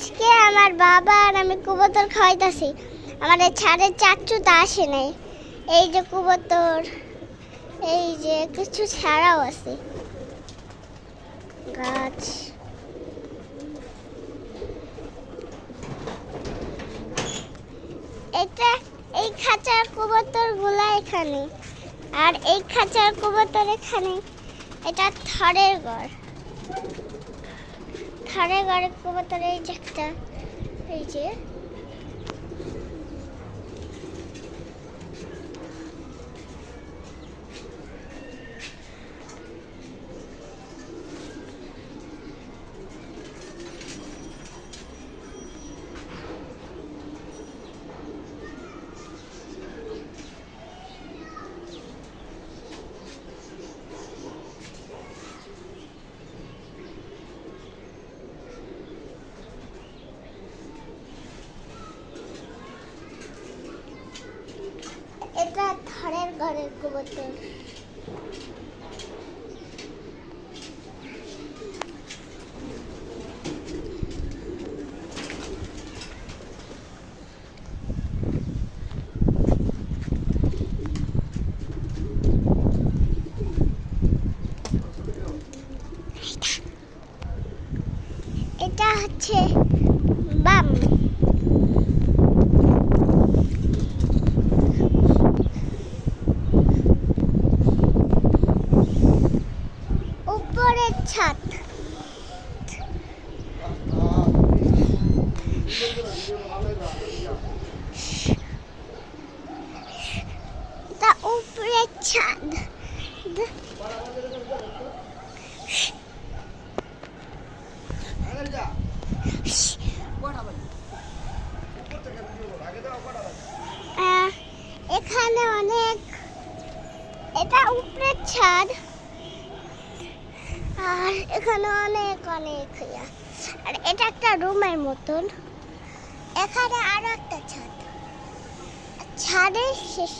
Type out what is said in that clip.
আজকে আমার বাবা আর আমি কবুতর খাওয়াইতাছি। আমাদের ছাদের চাচু তা আসে নাই। এই যে কবুতর, এই যে কিছু ছাড়াও আছে গাছ। এটা এই খাঁচার কবুতর গুলা এখানে, আর এই খাঁচার কবুতর এখানে। এটা থরের ঘর। থরের ঘরে কবুতর এই যে একটা, এই যে এটা থরের ঘরের কবুতর। এটা হচ্ছে বাম। উপরের ছাদ। তা উপরের ছাদ। এখানে অনেক, এটা উপরের ছাদ, আর এখানে অনেক অনেক ইয়া। আর এটা একটা রুমের মতন। এখানে আরো একটা ছাদ, ছাদে শেষ।